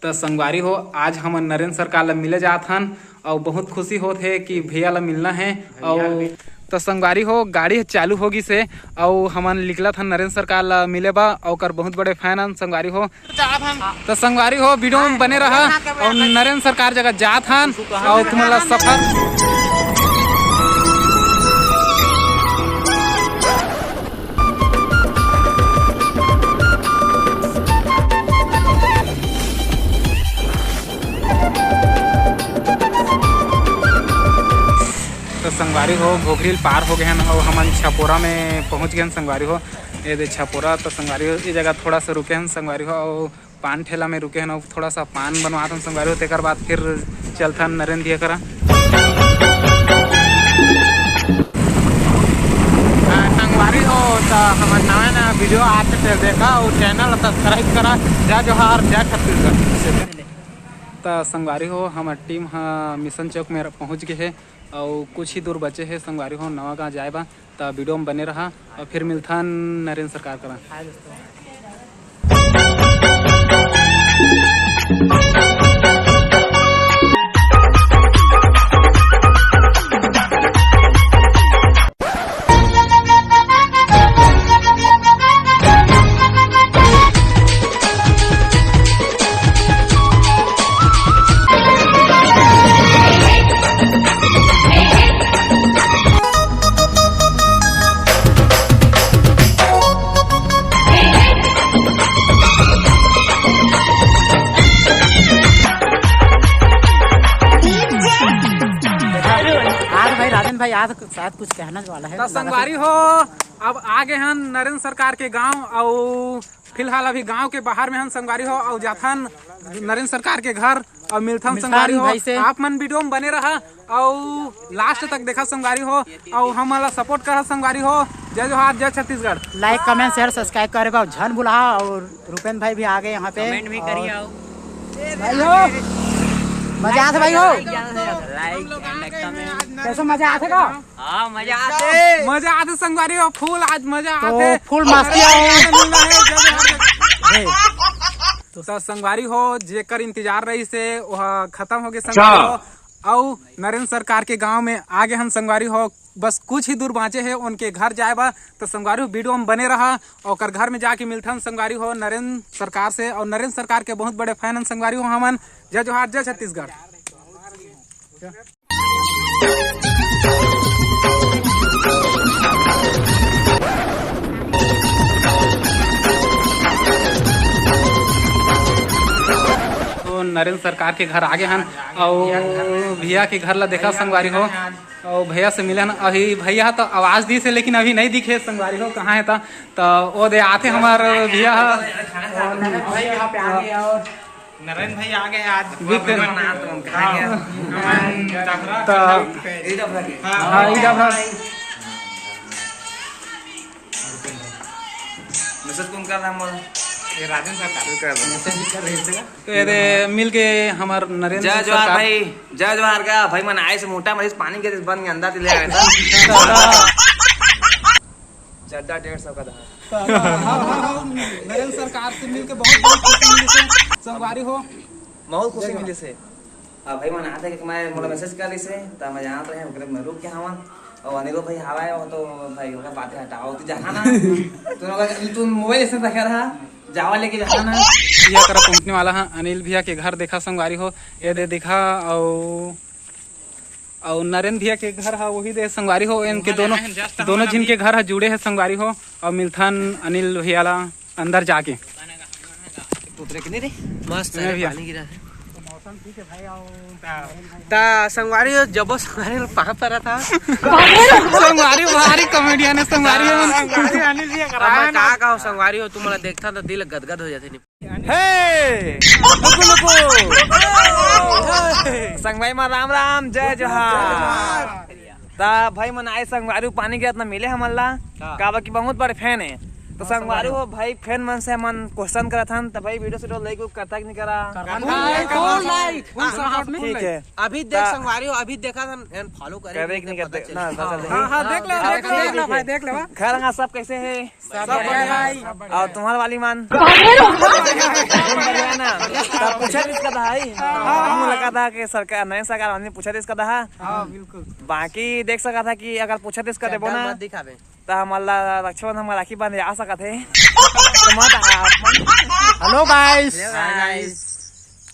तो संगवारी हो आज हम नरेंद्र सरकार ला मिले जात हन और बहुत खुशी होत है कि भैया ला मिलना है। और तो संगवारी हो गाड़ी चालू होगी से और हमन निकला था नरेंद्र सरकार ला मिले बा और बहुत बड़े फैन हन संगवारी हो। तो संगवारी हो वीडियो में बने रहा और नरेंद्र सरकार जगह जात हन और तुम्हारा सफर तो संगवारी हो घोघरील पार हो गए हैं और हम छपोरा में पहुंच गए हैं संगवारी हो। ये दे छपोरा तो संगवारी हो ये जगह थोड़ा सा रुके हैं संगवारी हो और पान ठेला में रुके हैं और थोड़ा सा पान बनवाते हैं संगवारी हो। तेकर बाद फिर चलता है नरेंद्र दिया करा संगवारी हो। तो हमारे नया नया वीडियो आते थे देखा और चैनल सब्सक्राइब करा। जय जोहार जय छत्तीसगढ़। तो संगवारी हो हमारी टीम मिशन चौक में पहुंच गए है और कुछ ही दूर बचे हैं संगवारी हो नवा गाँव जाए बा। तो वीडियो में बने रहा और फिर मिलता नरेंद्र सरकार करा। भाई आज शायद कुछ कहना वाला है। तो संगवारी हो अब आगे हम नरेंद्र सरकार के गांव और फिलहाल अभी गांव के बाहर में हम संगवारी हो और जाथन नरेंद्र सरकार के घर और मिलथन संगवारी हो। आप मन वीडियो में बने रहा और लास्ट तक देखा संगवारी हो और हमारा सपोर्ट करा संगवारी हो। जय जोहार जय Chhattisgarh. Like comment share subscribe करेगा और झन भुला और रुपेन भाई भी आ गए यहाँ पे कमेंट भी करिए। मजा आते भाई हो लाइक कैसे मजा आते का? हाँ मजा आते संगवारी हो फुल आज मजा आते फुल मस्ती तो संगवारी हो जेकर इंतजार रही से वह खत्म हो गए संगवारी हो और नरेंद्र सरकार के गांव में आगे हम संगवारी हो बस कुछ ही दूर बाँचे हैं उनके घर जाए बा। तो संगवारी हो वीडियो में बने रहा और घर में जाके मिलता संगवारी हो नरेंद्र सरकार से और नरेंद्र सरकार के बहुत बड़े फैन संगवारी हो हमन। जय जोहार जय छत्तीसगढ़। तो नरेंद्र सरकार के घर आगे हन और भैया के घर ला देखा संगवारी हो और भैया से मिलन अभी भैया तो आवाज दी से लेकिन अभी नहीं दिखे संगवारी हो कहाँ है तो वो दे आते हमारे भैया नरेंद्र भाई आ गए आज मैसेज कौन कर रहा है? ये राजेंद्र सरकार मिल के हमार नरेंद्र जय जोहार भाई जय जोहार का भाई मन आए से मोटा मरीज पानी के बंद के अंदर ले आया था चड्डा 150 का था। नरेंद्र सरकार से मिल के बहुत खुशी मिली से संगवारी हो बहुत खुशी मिली से भाई मन आते कि मैं मोला मैसेज कर रही से त मैं जानत रहे ओकरे में रुक के हवन और अनिल भाई हवाए हो तो भाई ओका बातें हटाओ तू जहां ना तू मोबाइल से रखा रहा जावा लेके जाना भैया करा पहुंचने वाला है। अनिल भैया के घर देखा संगवारी हो ये दे दिखा और नरेंद्र भैया के घर है वही दे संगवारी हो। इनके दोनों जिनके घर है जुड़े हैं संगवारी हो और मिलथन अनिल भैया ला अंदर जाके उतरे के नहीं रे मस्त पानी गिरा है मौसम ठीक है भाई। ता संगवारी जब संगवारी कहां पर था संगवारी भारी कॉमेडियन है संगवारी अनिल भैया करा मैं का संगवारी हो तुमला देखता तो दिल गदगद हो जाते नहीं। हे संगवारी में राम राम जय जोहार। ता भाई मन आए संगवारी पानी के इतना मिले हमला काबा की बहुत बड़े फैन है तो संगवारी हो भाई फैन मन से मन क्वेश्चन करा था तो भाई वीडियो से लाइक करता कि नहीं करा ठीक है अभी देख संगवारी हो अभी देखा था फॉलो करे कि नहीं करते ना हाँ देख ले भाई देख ले घर सब कैसे है सब भाई और तुम्हारा वाली मान बढ़िया ना तब पूछा इसका था हम लगा था कि सरकार नए सरकार हमने पूछा इसका था हाँ बिल्कुल बाकी देख सका था कि अगर पूछा इसका देबो ना दिखावे तो हमारा रक्षाबंधन हम राखी बांधे आ सका थे हेलो गाइस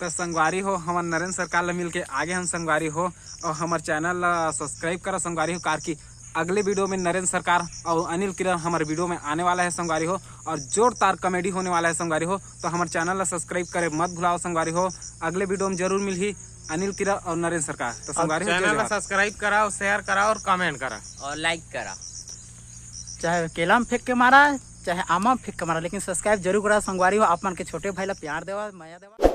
तो संगवारी हो हमार नरेंद्र सरकार ला मिलके आगे हम संगवारी हो और हमार चैनल ला सब्सक्राइब करा संगवारी हो कार की अगले वीडियो में नरेंद्र सरकार और अनिल किरण हमारे वीडियो में आने वाला है संगवारी हो और जोरदार कॉमेडी होने वाला है संगवारी हो तो हमारे चैनल ला सब्सक्राइब करे मत भुलाओ संगवारी हो अगले वीडियो में जरूर मिली अनिल किरण और नरेंद्र सरकार तो संगवारी हो चैनल सब्सक्राइब करा और शेयर करा और कमेंट करा और लाइक करा चाहे केला में फेंक के मारा चाहे आमा में फेंक के मारा लेकिन सब्सक्राइब जरूर करा संगवारी हो आप मन के छोटे भाई ला प्यार देवा माया देवा